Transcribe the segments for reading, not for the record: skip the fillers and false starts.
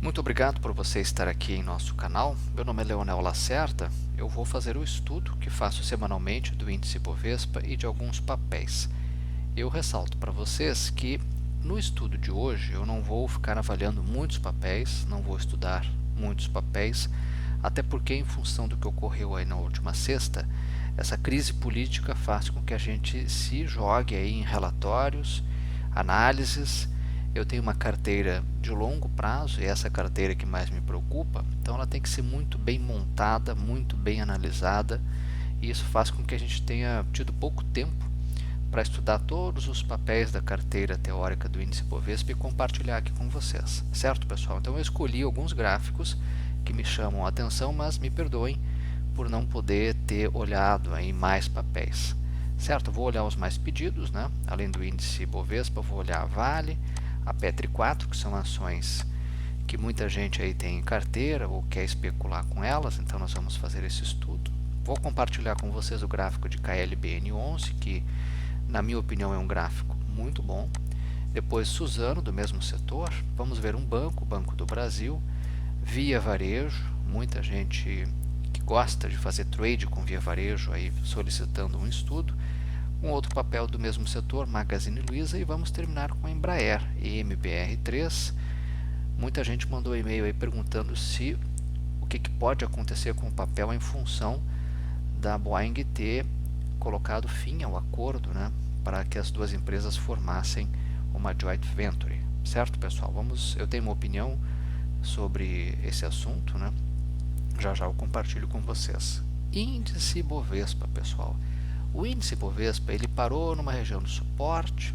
Muito obrigado por você estar aqui em nosso canal. Meu nome é Leonel Lacerda. Eu vou fazer o estudo que faço semanalmente do índice Bovespa e de alguns papéis. Eu ressalto para vocês que no estudo de hoje eu não vou ficar avaliando muitos papéis, não vou estudar muitos papéis, até porque em função do que ocorreu aí na última sexta, essa crise política faz com que a gente se jogue aí em relatórios, análises. Eu tenho uma carteira de longo prazo e essa carteira que mais me preocupa, então ela tem que ser muito bem montada, muito bem analisada, e isso faz com que a gente tenha tido pouco tempo para estudar todos os papéis da carteira teórica do índice Bovespa e compartilhar aqui com vocês, certo, pessoal? Então eu escolhi alguns gráficos que me chamam a atenção, mas me perdoem por não poder ter olhado em mais papéis, certo? Eu vou olhar os mais pedidos, né? Além do índice Bovespa, eu vou olhar a Vale, a Petri 4, que são ações que muita gente aí tem em carteira ou quer especular com elas, então nós vamos fazer esse estudo. Vou compartilhar com vocês o gráfico de KLBN11, que na minha opinião é um gráfico muito bom. Depois Suzano, do mesmo setor. Vamos ver um banco, o Banco do Brasil, Via Varejo, muita gente que gosta de fazer trade com Via Varejo aí solicitando um estudo. Um outro papel do mesmo setor, Magazine Luiza, e vamos terminar com a Embraer, EMBR3. Muita gente mandou e-mail aí perguntando se o que pode acontecer com o papel em função da Boeing ter colocado fim ao acordo, né, para que as duas empresas formassem uma joint venture, certo, pessoal? Eu tenho uma opinião sobre esse assunto, né? Já eu compartilho com vocês. Índice Bovespa, pessoal. O índice Bovespa ele parou numa região de suporte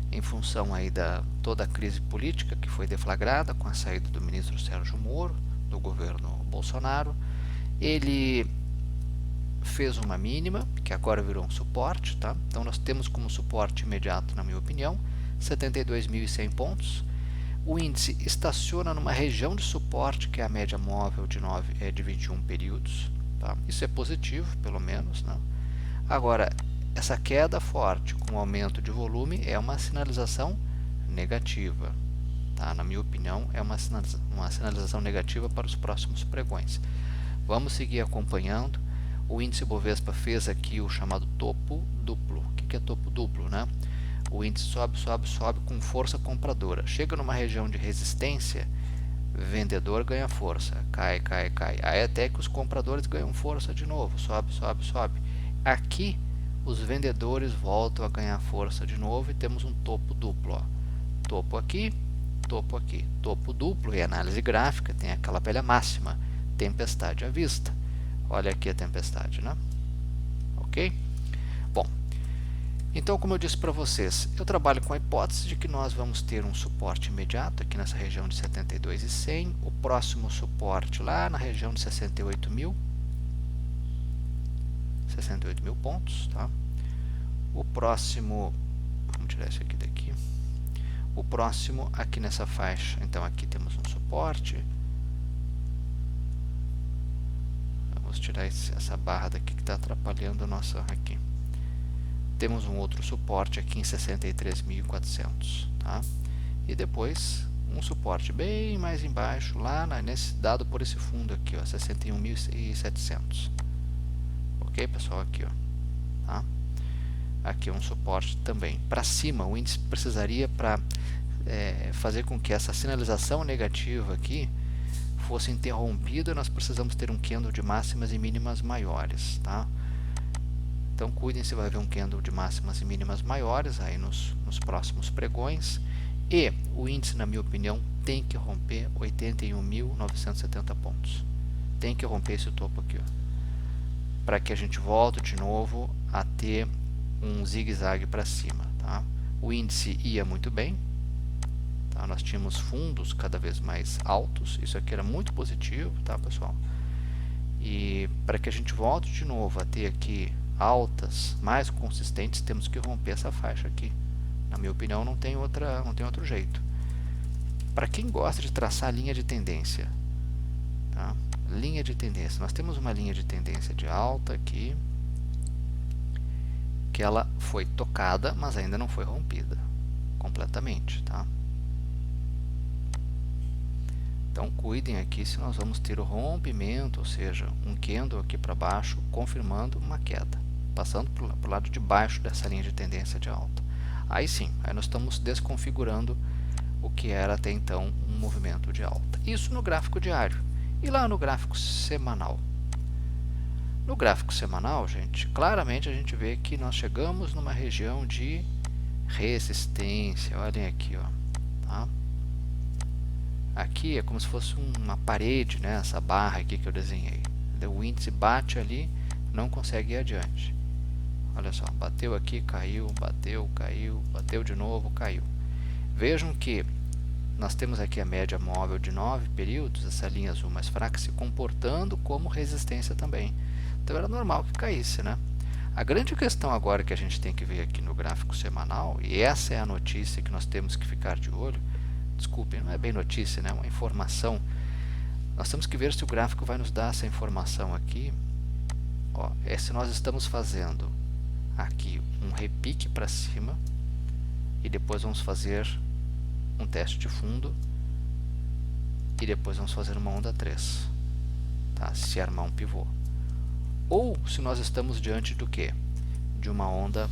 em função aí da toda a crise política que foi deflagrada com a saída do ministro Sérgio Moro do governo Bolsonaro. Ele fez uma mínima, que agora virou um suporte, tá? Então nós temos como suporte imediato, na minha opinião, 72.100 pontos. O índice estaciona numa região de suporte, que é a média móvel de 21 períodos. Tá? Isso é positivo, pelo menos. Né? Agora, essa queda forte com aumento de volume é uma sinalização negativa. Tá? Na minha opinião, é uma sinalização negativa para os próximos pregões. Vamos seguir acompanhando. O índice Bovespa fez aqui o chamado topo duplo. O que é topo duplo? Né? O índice sobe, sobe, sobe com força compradora. Chega numa região de resistência, vendedor ganha força, cai, cai, cai. Aí até que os compradores ganham força de novo, sobe, sobe, sobe. Aqui, os vendedores voltam a ganhar força de novo e temos um topo duplo. Ó. Topo aqui, topo aqui. Topo duplo e análise gráfica tem aquela velha máxima, tempestade à vista. Olha aqui a tempestade, né? Ok? Bom, então, como eu disse para vocês, eu trabalho com a hipótese de que nós vamos ter um suporte imediato aqui nessa região de 72.100, o próximo suporte lá na região de 68.000 pontos, tá? O próximo, vamos tirar isso aqui daqui, o próximo aqui nessa faixa, então aqui temos um suporte, vamos tirar essa barra daqui que está atrapalhando a nossa aqui. Temos um outro suporte aqui em 63.400, tá? E depois um suporte bem mais embaixo, lá dado por esse fundo aqui, ó, 61.700. Ok, pessoal? Aqui, ó, tá? Aqui um suporte também. Para cima, o índice precisaria para fazer com que essa sinalização negativa aqui fosse interrompida, nós precisamos ter um candle de máximas e mínimas maiores, tá? Então cuidem se vai haver um candle de máximas e mínimas maiores aí nos próximos pregões. E o índice, na minha opinião, tem que romper 81.970 pontos. Tem que romper esse topo aqui, para que a gente volte de novo a ter um zigue-zague para cima. Tá? O índice ia muito bem. Tá? Nós tínhamos fundos cada vez mais altos. Isso aqui era muito positivo, tá, pessoal? E para que a gente volte de novo a ter aqui altas mais consistentes, temos que romper essa faixa aqui. Na minha opinião, não tem outro jeito. Para quem gosta de traçar linha de tendência, tá? Linha de tendência, nós temos uma linha de tendência de alta aqui, que ela foi tocada, mas ainda não foi rompida completamente, tá? Então cuidem aqui se nós vamos ter o rompimento, ou seja, um candle aqui para baixo, confirmando uma queda, passando para o lado de baixo dessa linha de tendência de alta. Aí sim, aí nós estamos desconfigurando o que era até então um movimento de alta. Isso no gráfico diário. E lá no gráfico semanal? No gráfico semanal, gente, claramente a gente vê que nós chegamos numa região de resistência. Olhem aqui, ó, tá? Aqui é como se fosse uma parede, né? Essa barra aqui que eu desenhei. O índice bate ali, não consegue ir adiante. Olha só, bateu aqui, caiu, bateu, caiu, bateu de novo, caiu. Vejam que nós temos aqui a média móvel de 9 períodos, essa linha azul mais fraca, se comportando como resistência também. Então era normal que caísse, né? A grande questão agora que a gente tem que ver aqui no gráfico semanal, e essa é a notícia que nós temos que ficar de olho, desculpem, não é bem notícia, né? É uma informação. Nós temos que ver se o gráfico vai nos dar essa informação aqui. Ó, é se nós estamos fazendo aqui um repique para cima e depois vamos fazer um teste de fundo e depois vamos fazer uma onda 3, tá? Se armar um pivô. Ou se nós estamos diante do que? De uma onda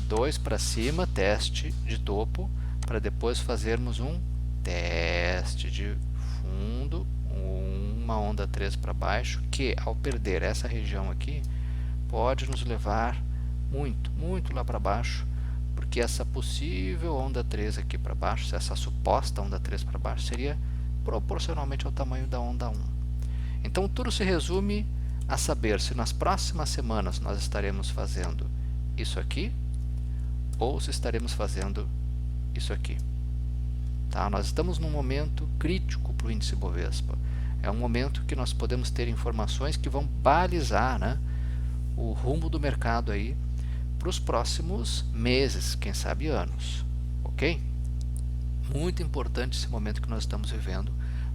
2 para cima, teste de topo, para depois fazermos um teste de fundo, uma onda 3 para baixo, que ao perder essa região aqui, pode nos levar muito lá para baixo, porque essa possível onda 3 aqui para baixo, essa suposta onda 3 para baixo, seria proporcionalmente ao tamanho da onda 1. Então tudo se resume a saber se nas próximas semanas nós estaremos fazendo isso aqui, ou se estaremos fazendo isso aqui. Tá? Nós estamos num momento crítico para o índice Bovespa. É um momento que nós podemos ter informações que vão balizar, né, o rumo do mercado aí para os próximos meses, quem sabe anos, ok? Muito importante esse momento que nós estamos vivendo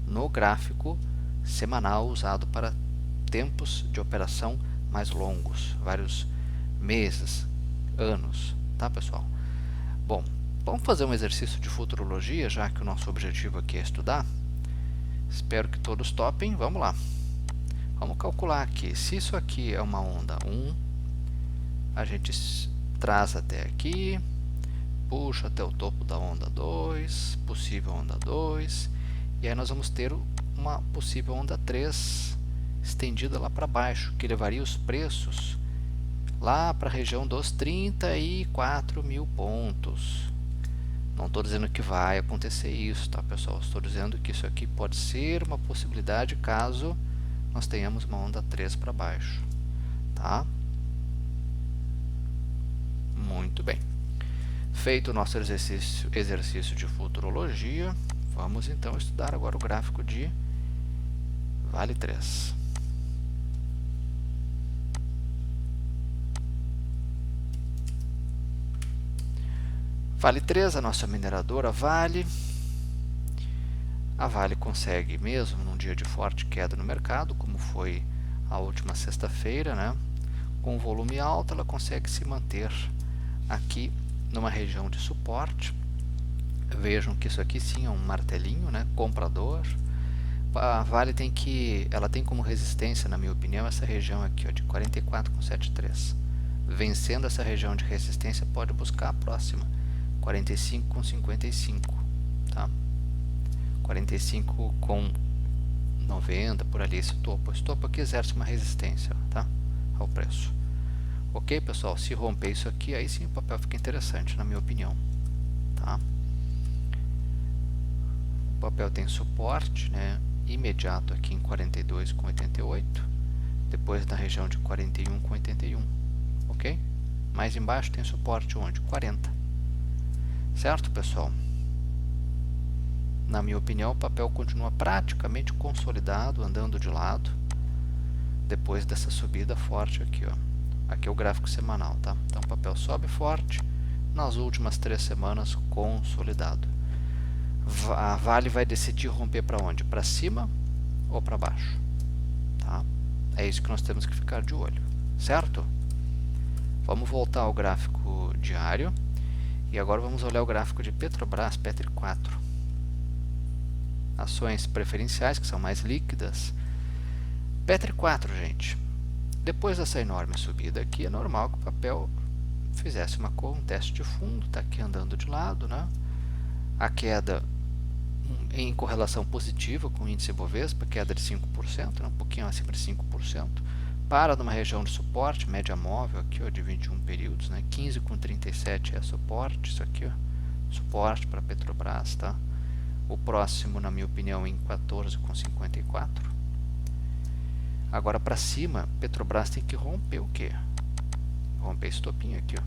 no gráfico semanal usado para tempos de operação mais longos, vários meses, anos, tá, pessoal? Bom, vamos fazer um exercício de futurologia, já que o nosso objetivo aqui é estudar. Espero que todos topem. Vamos lá. Vamos calcular aqui. Se isso aqui é uma onda 1, a gente traz até aqui, puxa até o topo da onda 2, possível onda 2, e aí nós vamos ter uma possível onda 3 estendida lá para baixo, que levaria os preços lá para a região dos 34 mil pontos. Não estou dizendo que vai acontecer isso, tá, pessoal? Estou dizendo que isso aqui pode ser uma possibilidade caso nós tenhamos uma onda 3 para baixo, tá? Muito bem. Feito o nosso exercício de futurologia, vamos então estudar agora o gráfico de Vale 3. Vale 3, a nossa mineradora Vale. A Vale consegue, mesmo num dia de forte queda no mercado, como foi a última sexta-feira, né? Com volume alto, ela consegue se manter aqui numa região de suporte. Vejam que isso aqui sim é um martelinho, né? Comprador. A Vale ela tem como resistência, na minha opinião, essa região aqui, ó, de 44,73. Vencendo essa região de resistência, pode buscar a próxima, 45,55, tá? 45,90 por ali, esse topo. Esse topo aqui exerce uma resistência, tá? Ao preço. Ok, pessoal? Se romper isso aqui, aí sim o papel fica interessante, na minha opinião, tá? O papel tem suporte, né, imediato aqui em 42,88, depois na região de 41,81, ok? Mais embaixo tem suporte onde? 40. Certo, pessoal? Na minha opinião, o papel continua praticamente consolidado, andando de lado, depois dessa subida forte aqui, ó. Aqui é o gráfico semanal, tá? Então o papel sobe forte, nas últimas 3 semanas consolidado. A Vale vai decidir romper para onde? Para cima ou para baixo, tá? É isso que nós temos que ficar de olho, certo? Vamos voltar ao gráfico diário. E agora vamos olhar o gráfico de Petrobras, Petri 4. ações preferenciais, que são mais líquidas. Petri 4, gente. Depois dessa enorme subida aqui, é normal que o papel fizesse um teste de fundo, está aqui andando de lado, né? A queda em correlação positiva com o índice Bovespa, queda de 5%, né? Um pouquinho acima de 5%, para numa região de suporte, média móvel aqui, ó, de 21 períodos, né? 15,37 é suporte, isso aqui, ó, suporte para Petrobras, tá? O próximo, na minha opinião, em 14,54. Agora para cima, Petrobras tem que romper o quê? Romper esse topinho aqui, ó.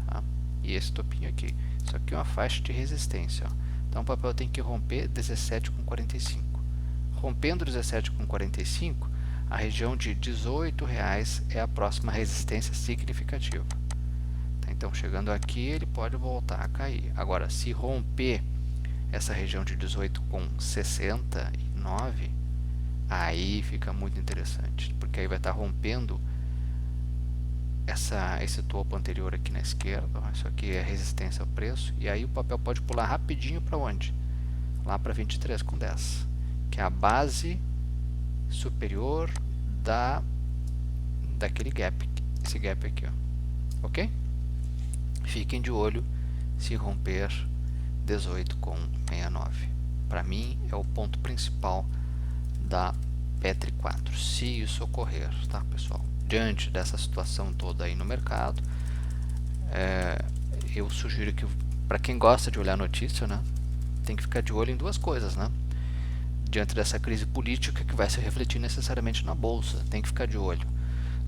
Tá? E esse topinho aqui. Isso aqui é uma faixa de resistência, ó. Então o papel tem que romper 17,45. Rompendo 17,45, a região de R$18 é a próxima resistência significativa. Tá? Então chegando aqui, ele pode voltar a cair. Agora, se romper essa região de 18,69, aí fica muito interessante, porque aí vai estar rompendo esse topo anterior aqui na esquerda, ó, isso aqui é resistência ao preço, e aí o papel pode pular rapidinho para onde? Lá para 23,10, que é a base superior daquele gap, esse gap aqui, ó. Ok? Fiquem de olho se romper 18,69. Para mim é o ponto principal da Petri 4, se isso ocorrer, tá, pessoal? Diante dessa situação toda aí no mercado, eu sugiro que, para quem gosta de olhar notícia, né, tem que ficar de olho em duas coisas, né? Diante dessa crise política que vai se refletir necessariamente na bolsa, tem que ficar de olho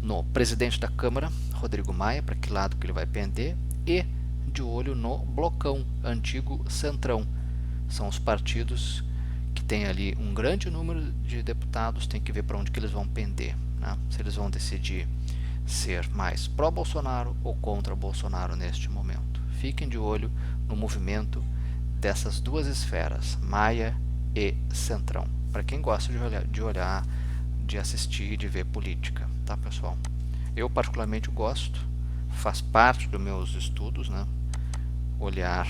no presidente da Câmara, Rodrigo Maia, para que lado que ele vai pender, e de olho no blocão, antigo Centrão. São os partidos que tem ali um grande número de deputados, tem que ver para onde que eles vão pender, né? Se eles vão decidir ser mais pró-Bolsonaro ou contra Bolsonaro neste momento. Fiquem de olho no movimento dessas duas esferas, Maia e Centrão, para quem gosta de olhar, de assistir e de ver política, tá, pessoal? Eu particularmente gosto, faz parte dos meus estudos, né? Olhar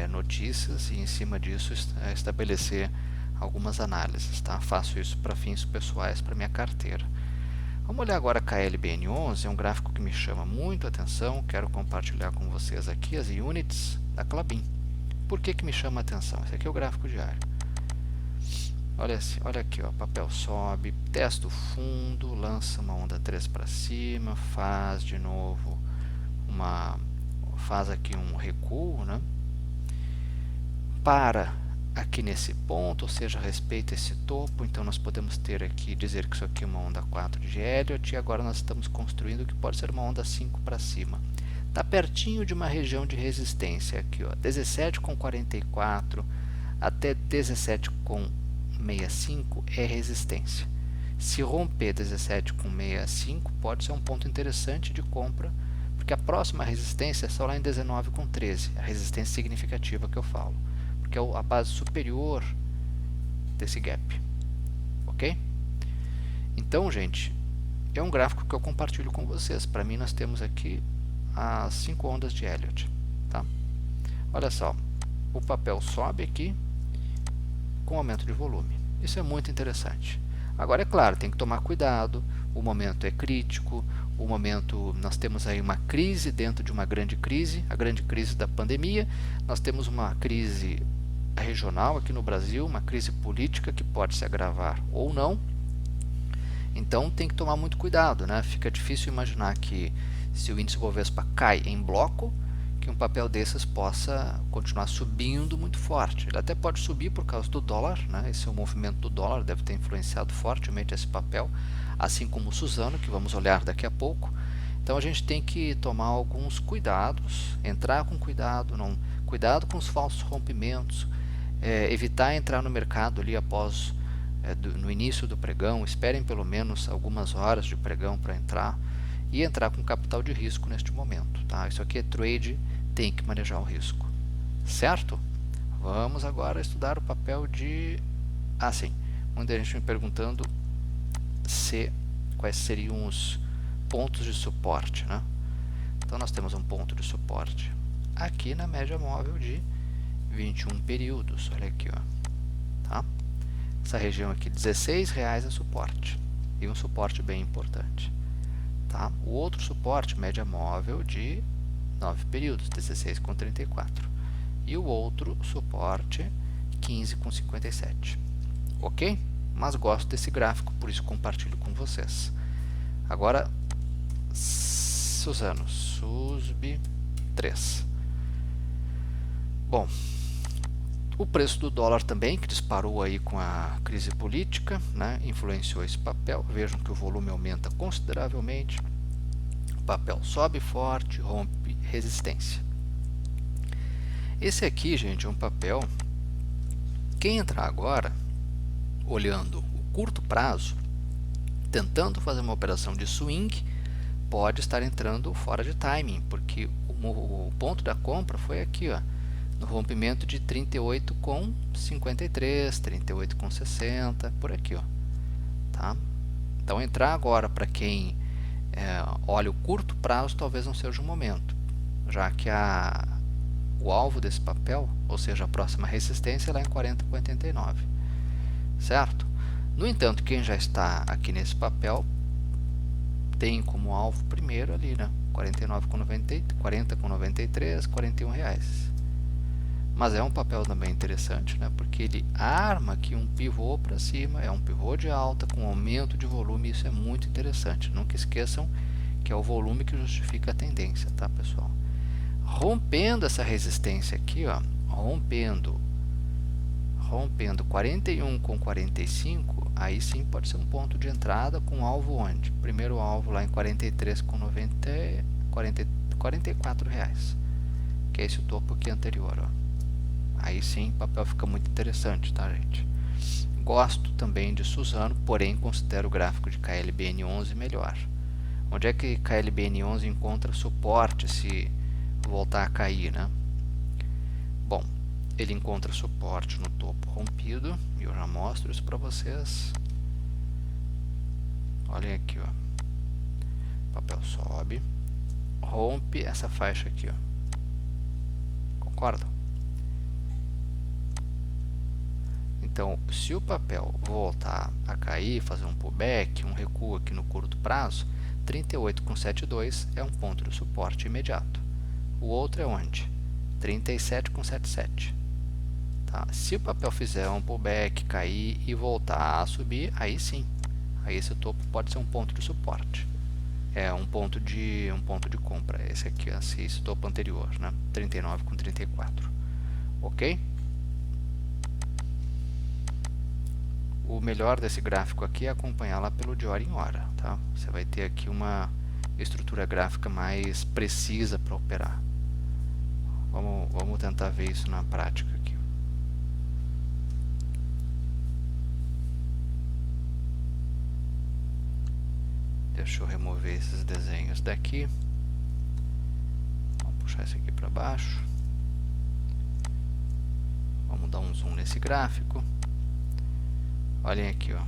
notícias e em cima disso estabelecer algumas análises, tá? Faço isso para fins pessoais, para minha carteira. Vamos olhar agora a KLBN11, é um gráfico que me chama muito a atenção, quero compartilhar com vocês aqui as units da Klabin. Por que que me chama a atenção? Esse aqui é o gráfico diário. Olha aqui, ó, papel sobe, testa o fundo, lança uma onda 3 para cima, faz de novo faz aqui um recuo, né? Para aqui nesse ponto, ou seja, respeita esse topo, então nós podemos ter aqui, dizer que isso aqui é uma onda 4 de Elliott, e agora nós estamos construindo o que pode ser uma onda 5 para cima. Está pertinho de uma região de resistência aqui, ó, 17,44 até 17,65 é resistência. Se romper 17,65 pode ser um ponto interessante de compra, porque a próxima resistência é só lá em 19,13, a resistência significativa que eu falo, porque é a base superior desse gap, ok? Então, gente, é um gráfico que eu compartilho com vocês. Para mim, nós temos aqui as 5 ondas de Elliott, tá? Olha só, o papel sobe aqui com aumento de volume. Isso é muito interessante. Agora, é claro, tem que tomar cuidado, o momento é crítico, o momento, nós temos aí uma crise dentro de uma grande crise, a grande crise da pandemia, nós temos uma crise regional aqui no Brasil, uma crise política que pode se agravar ou não, então tem que tomar muito cuidado, né? Fica difícil imaginar que se o índice Bovespa cai em bloco, que um papel desses possa continuar subindo muito forte. Ele até pode subir por causa do dólar, né? Esse é o movimento do dólar, deve ter influenciado fortemente esse papel, assim como o Suzano, que vamos olhar daqui a pouco. Então a gente tem que tomar alguns cuidados, entrar com cuidado, cuidado com os falsos rompimentos, evitar entrar no mercado ali após, no início do pregão, esperem pelo menos algumas horas de pregão para entrar, e entrar com capital de risco neste momento, tá? Isso aqui é trade, tem que manejar o risco, certo? Vamos agora estudar o papel de... sim, muita gente me perguntando quais seriam os pontos de suporte, né? Então nós temos um ponto de suporte aqui na média móvel de 21 períodos, olha aqui, ó. tá? Essa região aqui, R$16 é suporte, e um suporte bem importante, tá? O outro suporte, média móvel de 9 períodos, 16,34, e o outro suporte, 15,57, ok? Mas gosto desse gráfico, por isso compartilho com vocês. Agora, Suzano, SUSB 3. Bom, o preço do dólar também, que disparou aí com a crise política, né, influenciou esse papel. Vejam que o volume aumenta consideravelmente. O papel sobe forte, rompe resistência. Esse aqui, gente, é um papel. Quem entrar agora, olhando o curto prazo, tentando fazer uma operação de swing, pode estar entrando fora de timing, porque o ponto da compra foi aqui, ó, no rompimento de 38,53, 38,60, por aqui, ó, tá? Então entrar agora para quem olha o curto prazo talvez não seja o momento, já que o alvo desse papel, ou seja, a próxima resistência, é lá em 40,89, certo? No entanto, quem já está aqui nesse papel tem como alvo primeiro ali, né? 49,90, 40,93, R$41. Mas é um papel também interessante, né? Porque ele arma aqui um pivô para cima, é um pivô de alta com aumento de volume, isso é muito interessante. Nunca esqueçam que é o volume que justifica a tendência, tá, pessoal? Rompendo essa resistência aqui, ó, rompendo 41,45, aí sim pode ser um ponto de entrada com alvo onde? Primeiro alvo lá em 43,90, R$44, que é esse topo aqui anterior, ó. Aí sim o papel fica muito interessante, tá, gente? Gosto também de Suzano, porém considero o gráfico de KLBN11 melhor. Onde é que KLBN11 encontra suporte se voltar a cair, né? Bom, ele encontra suporte no topo rompido, e eu já mostro isso para vocês. Olhem aqui, ó. O papel sobe, rompe essa faixa aqui, ó. Concordam? Então, se o papel voltar a cair, fazer um pullback, um recuo aqui no curto prazo, 38,72 é um ponto de suporte imediato. O outro é onde? 37,77. Tá? Se o papel fizer um pullback, cair e voltar a subir, aí sim, aí esse topo pode ser um ponto de suporte. É um ponto de compra. Esse aqui, esse topo anterior, né? 39,34. Ok? O melhor desse gráfico aqui é acompanhar lá pelo de hora em hora, tá? Você vai ter aqui uma estrutura gráfica mais precisa para operar. Vamos tentar ver isso na prática aqui. Deixa eu remover esses desenhos daqui. Vamos puxar esse aqui para baixo. Vamos dar um zoom nesse gráfico. Olhem aqui, ó.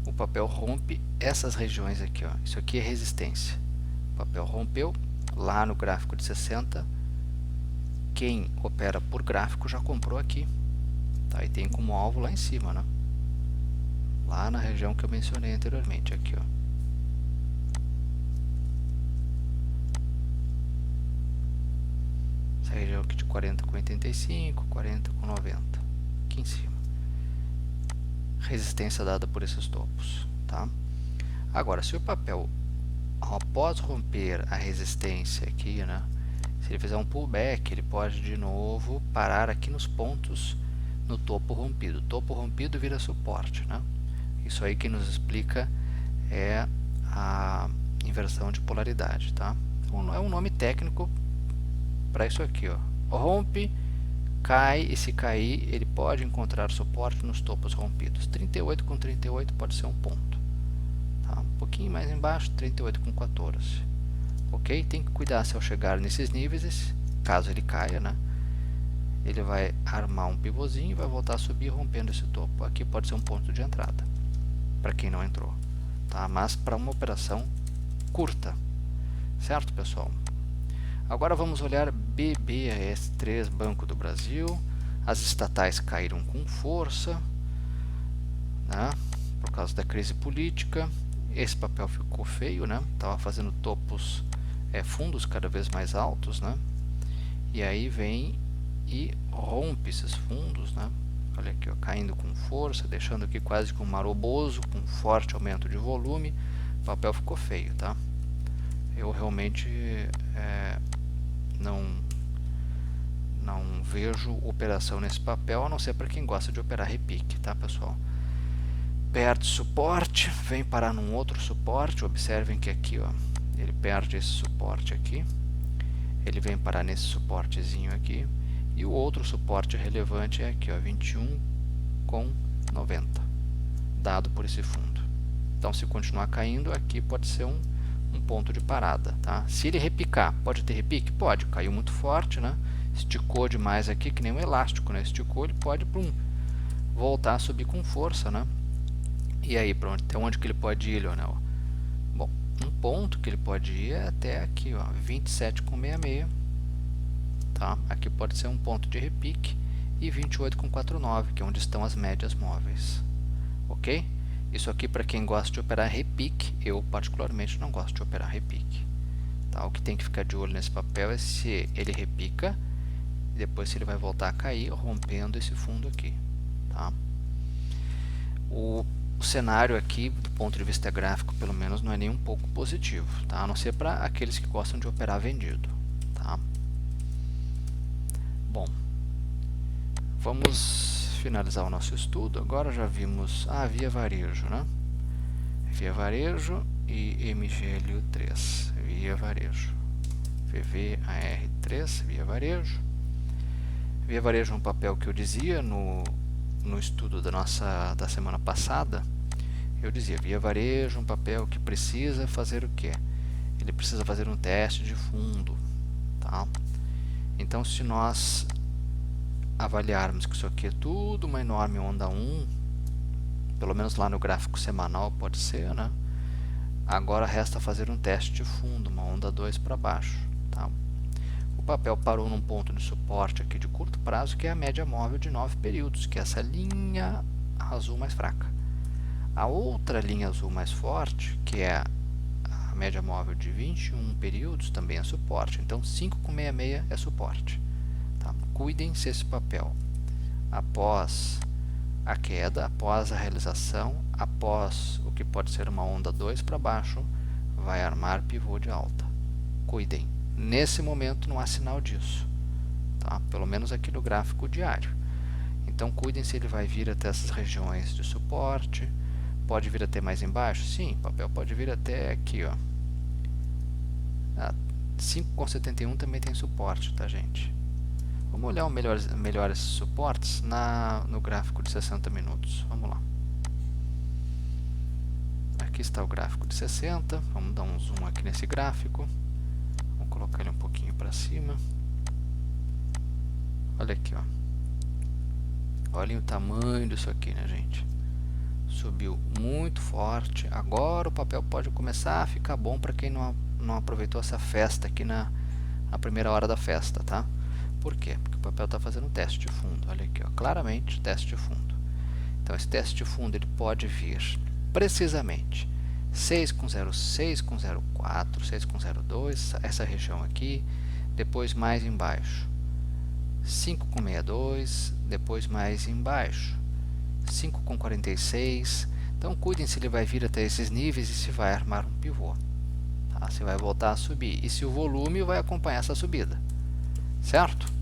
O papel rompe essas regiões aqui, ó. Isso aqui é resistência. O papel rompeu lá no gráfico de 60. Quem opera por gráfico já comprou aqui, tá? E tem como alvo lá em cima, né? Lá na região que eu mencionei anteriormente, aqui, ó. Essa região aqui de 40,85, 40,90, aqui em cima. Resistência dada por esses topos, tá? Agora, se o papel, após romper a resistência aqui, né? Se ele fizer um pullback, ele pode de novo parar aqui nos pontos no topo rompido. Topo rompido vira suporte, né? Isso aí que nos explica é a inversão de polaridade, tá? É um nome técnico para isso aqui, ó. Rompe, cai, e se cair, ele pode encontrar suporte nos topos rompidos. 38,38 pode ser um ponto, tá? Um pouquinho mais embaixo, 38,14. Ok? Tem que cuidar se ao chegar nesses níveis, caso ele caia, né? Ele vai armar um pivôzinho e vai voltar a subir rompendo esse topo. Aqui pode ser um ponto de entrada, para quem não entrou, tá? Mas para uma operação curta, certo, pessoal? Agora vamos olhar BBAS3, Banco do Brasil. As estatais caíram com força, né, por causa da crise política. Esse papel ficou feio, né? Estava fazendo topos, fundos cada vez mais altos, né? E aí vem e rompe esses fundos, né? Olha aqui, ó, caindo com força, deixando aqui quase que um maroboso, com forte aumento de volume. O papel ficou feio, tá? Eu realmente não vejo operação nesse papel, a não ser para quem gosta de operar repique, tá, pessoal? Perde suporte, vem parar num outro suporte. Observem que aqui, ó, ele perde esse suporte aqui, ele vem parar nesse suportezinho aqui, e o outro suporte relevante é aqui, ó, 21,90, dado por esse fundo. Então, se continuar caindo, aqui pode ser um ponto de parada, tá? Se ele repicar, pode ter repique? Pode, caiu muito forte, né? Esticou demais aqui, que nem um elástico, né? Esticou, ele pode voltar a subir com força, né? E aí, para até onde que ele pode ir, Leonel? Bom, um ponto que ele pode ir é até aqui, ó, 27,66, tá? Aqui pode ser um ponto de repique, e 28,49, que é onde estão as médias móveis, ok? Isso aqui para quem gosta de operar repique. Eu particularmente não gosto de operar repique, tá? O que tem que ficar de olho nesse papel é se ele repica e depois se ele vai voltar a cair, rompendo esse fundo aqui, tá? O cenário aqui, do ponto de vista gráfico, pelo menos não é nem um pouco positivo, tá? A não ser para aqueles que gostam de operar vendido, tá? Bom, vamos finalizar o nosso estudo. Agora já vimos a Via Varejo, né? Via Varejo e MGLU3, Via Varejo, VVAR3, Via Varejo. Via Varejo é um papel que eu dizia no estudo da semana passada. Eu dizia, Via Varejo é um papel que precisa fazer o quê? Ele precisa fazer um teste de fundo, tá? Então, se nós avaliarmos que isso aqui é tudo uma enorme onda 1, pelo menos lá no gráfico semanal pode ser, né? Agora resta fazer um teste de fundo, uma onda 2 para baixo, tá? O papel parou num ponto de suporte aqui de curto prazo, que é a média móvel de 9 períodos, que é essa linha azul mais fraca. A outra linha azul mais forte, que é a média móvel de 21 períodos, também é suporte. Então 5,66 é suporte. Cuidem se esse papel, após a queda, após a realização, após o que pode ser uma onda 2 para baixo, vai armar pivô de alta. Cuidem. Nesse momento não há sinal disso, tá? Pelo menos aqui no gráfico diário. Então cuidem se ele vai vir até essas regiões de suporte. Pode vir até mais embaixo? Sim, o papel pode vir até aqui, ó. 5,71 também tem suporte, tá, gente? Vamos olhar melhores suportes no gráfico de 60 minutos. Vamos lá. Aqui está o gráfico de 60. Vamos dar um zoom aqui nesse gráfico. Vamos colocar ele um pouquinho para cima. Olha aqui, ó. Olhem o tamanho disso aqui, né, gente? Subiu muito forte. Agora o papel pode começar a ficar bom para quem não aproveitou essa festa aqui na primeira hora da festa, tá? Por quê? Porque o papel está fazendo um teste de fundo. Olha aqui, ó, claramente teste de fundo. Então esse teste de fundo ele pode vir precisamente 6,06, 6,04, 6,02, essa região aqui, depois mais embaixo 5,62, depois mais embaixo 5,46. Então cuidem se ele vai vir até esses níveis e se vai armar um pivô, tá? Se vai voltar a subir e se o volume vai acompanhar essa subida, certo?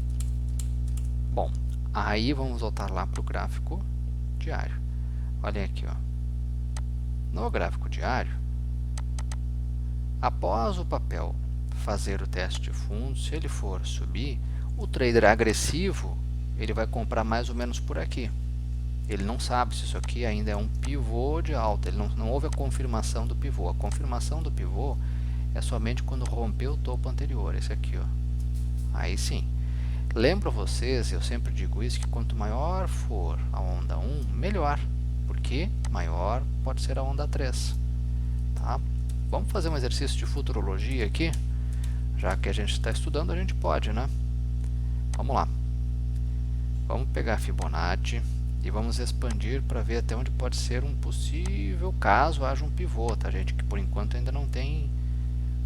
Bom, aí vamos voltar lá para o gráfico diário. Olhem aqui, ó. No gráfico diário, após o papel fazer o teste de fundo, se ele for subir, o trader agressivo ele vai comprar mais ou menos por aqui. Ele não sabe se isso aqui ainda é um pivô de alta. Ele não houve a confirmação do pivô. A confirmação do pivô é somente quando rompeu o topo anterior. Esse aqui, ó. Aí sim. Lembro a vocês, eu sempre digo isso, que quanto maior for a onda 1, melhor. Porque maior pode ser a onda 3. Tá? Vamos fazer um exercício de futurologia aqui. Já que a gente está estudando, a gente pode, né? Vamos lá. Vamos pegar a Fibonacci e vamos expandir para ver até onde pode ser um possível caso haja um pivô, tá, gente? Que por enquanto ainda não tem.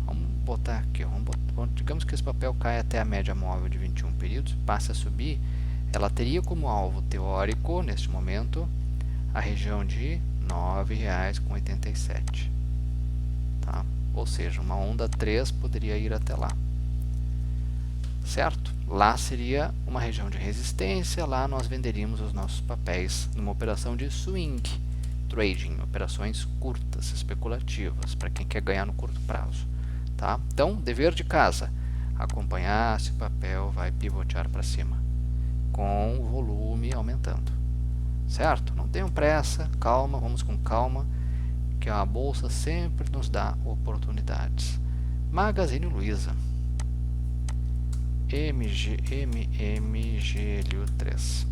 Vamos botar aqui, digamos que esse papel cai até a média móvel de 21 períodos, passe a subir, ela teria como alvo teórico, neste momento, a região de R$ 9,87. Tá? Ou seja, uma onda 3 poderia ir até lá. Certo? Lá seria uma região de resistência, lá nós venderíamos os nossos papéis numa operação de swing trading, operações curtas, especulativas, para quem quer ganhar no curto prazo. Tá? Então, dever de casa, acompanhar se o papel vai pivotear para cima, com o volume aumentando. Certo? Não tenham pressa, calma, vamos com calma, que a bolsa sempre nos dá oportunidades. Magazine Luiza. MGLU3.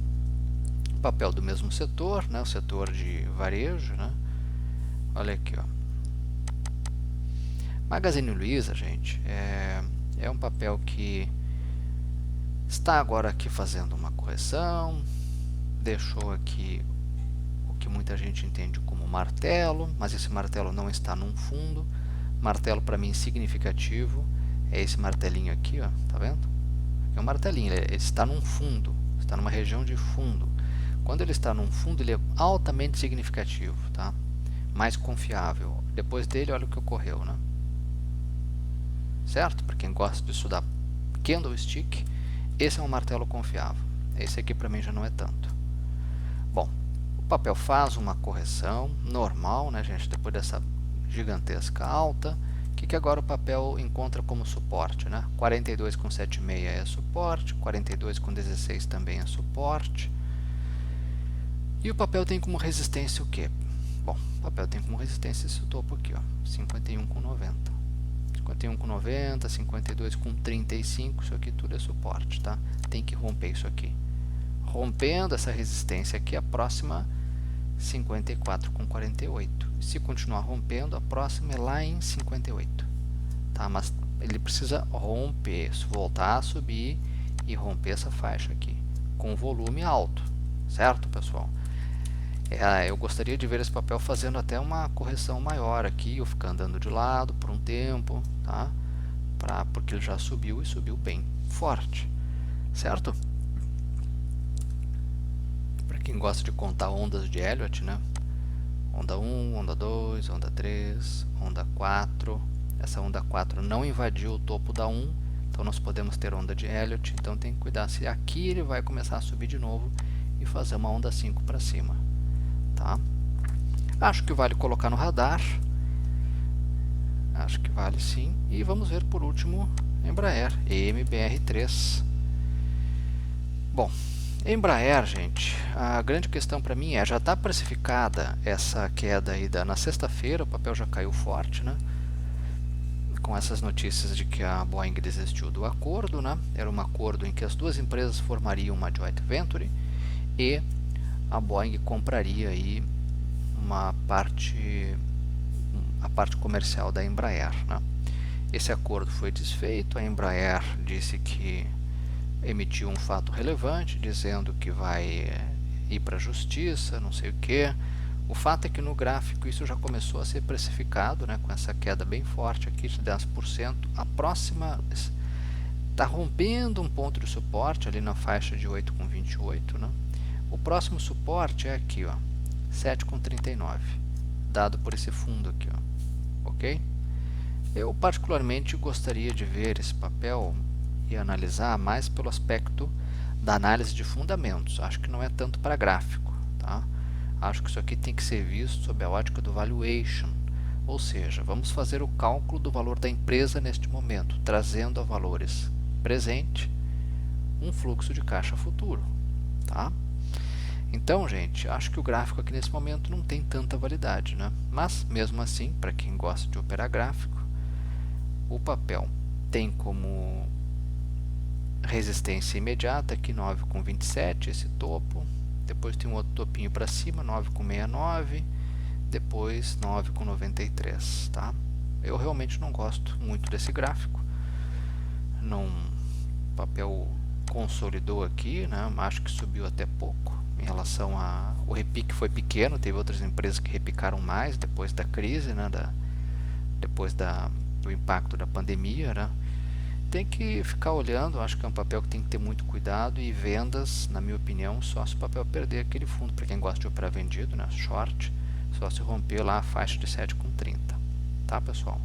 Papel do mesmo setor, né? O setor de varejo, né? Olha aqui, ó. Magazine Luiza, gente, é um papel que está agora aqui fazendo uma correção, deixou aqui o que muita gente entende como martelo, mas esse martelo não está num fundo. Martelo para mim significativo é esse martelinho aqui, ó, tá vendo? É um martelinho, ele está num fundo, está numa região de fundo. Quando ele está num fundo, ele é altamente significativo, tá? Mais confiável. Depois dele, olha o que ocorreu, né? Certo? Para quem gosta de estudar candlestick, esse é um martelo confiável. Esse aqui para mim já não é tanto. Bom, o papel faz uma correção normal, né, gente? Depois dessa gigantesca alta, o que agora o papel encontra como suporte, né? 42,76 é suporte, 42,16 também é suporte. E o papel tem como resistência o quê? Bom, o papel tem como resistência esse topo aqui, ó, 51,90. 51,90, 52,35, isso aqui tudo é suporte, tá? Tem que romper isso aqui. Rompendo essa resistência aqui, a próxima 54,48. Se continuar rompendo, a próxima é lá em 58. Tá? Mas ele precisa romper, voltar a subir e romper essa faixa aqui, com volume alto, certo, pessoal? Eu gostaria de ver esse papel fazendo até uma correção maior aqui, ou ficar andando de lado por um tempo, tá? Porque ele já subiu e subiu bem forte, certo? Para quem gosta de contar ondas de Elliott, né? Onda 1, onda 2, onda 3, onda 4. Essa onda 4 não invadiu o topo da 1, então nós podemos ter onda de Elliott. Então tem que cuidar se aqui ele vai começar a subir de novo e fazer uma onda 5 para cima. Tá? Acho que vale colocar no radar. Acho que vale sim. E vamos ver por último Embraer, EMBR3. Bom, Embraer, gente, a grande questão para mim já está precificada essa queda aí na sexta-feira, o papel já caiu forte, né? Com essas notícias de que a Boeing desistiu do acordo, né? Era um acordo em que as duas empresas formariam uma joint venture e a Boeing compraria aí a parte comercial da Embraer, né? Esse acordo foi desfeito, a Embraer disse que emitiu um fato relevante, dizendo que vai ir para a justiça, não sei o que. O fato é que no gráfico isso já começou a ser precificado, né, com essa queda bem forte aqui de 10%. A próxima está rompendo um ponto de suporte ali na faixa de 8,28, né? O próximo suporte é aqui, ó, 7,39, dado por esse fundo aqui, ó, ok? Eu particularmente gostaria de ver esse papel e analisar mais pelo aspecto da análise de fundamentos. Acho que não é tanto para gráfico, tá? Acho que isso aqui tem que ser visto sob a ótica do valuation, ou seja, vamos fazer o cálculo do valor da empresa neste momento, trazendo a valores presente um fluxo de caixa futuro, tá? Então, gente, acho que o gráfico aqui nesse momento não tem tanta validade, né? Mas, mesmo assim, para quem gosta de operar gráfico, o papel tem como resistência imediata aqui 9,27, esse topo. Depois tem um outro topinho para cima, 9,69. Depois 9,93, tá? Eu realmente não gosto muito desse gráfico. não, o papel consolidou aqui, né? Acho que subiu até pouco em relação o repique foi pequeno, teve outras empresas que repicaram mais depois da crise, né? Depois do impacto da pandemia, né? Tem que ficar olhando, acho que é um papel que tem que ter muito cuidado, e vendas, na minha opinião, só se o papel perder aquele fundo, para quem gosta de operar vendido, né? Short, só se romper lá a faixa de 7,30, tá, pessoal?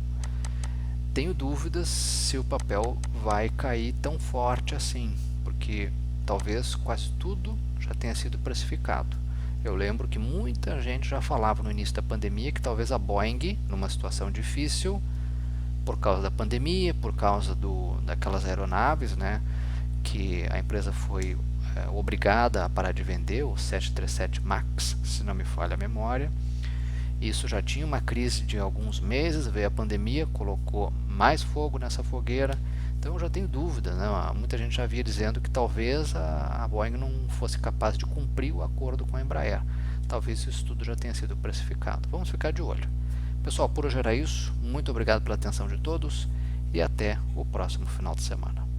Tenho dúvidas se o papel vai cair tão forte assim, porque talvez quase tudo já tenha sido precificado. Eu lembro que muita gente já falava no início da pandemia que talvez a Boeing, numa situação difícil, por causa da pandemia, por causa daquelas aeronaves, né, que a empresa foi obrigada a parar de vender, o 737 MAX, se não me falha a memória. Isso já tinha uma crise de alguns meses, veio a pandemia, colocou mais fogo nessa fogueira. Então eu já tenho dúvida, né? Muita gente já havia dizendo que talvez a Boeing não fosse capaz de cumprir o acordo com a Embraer. Talvez isso tudo já tenha sido precificado. Vamos ficar de olho. Pessoal, por hoje era isso. Muito obrigado pela atenção de todos e até o próximo final de semana.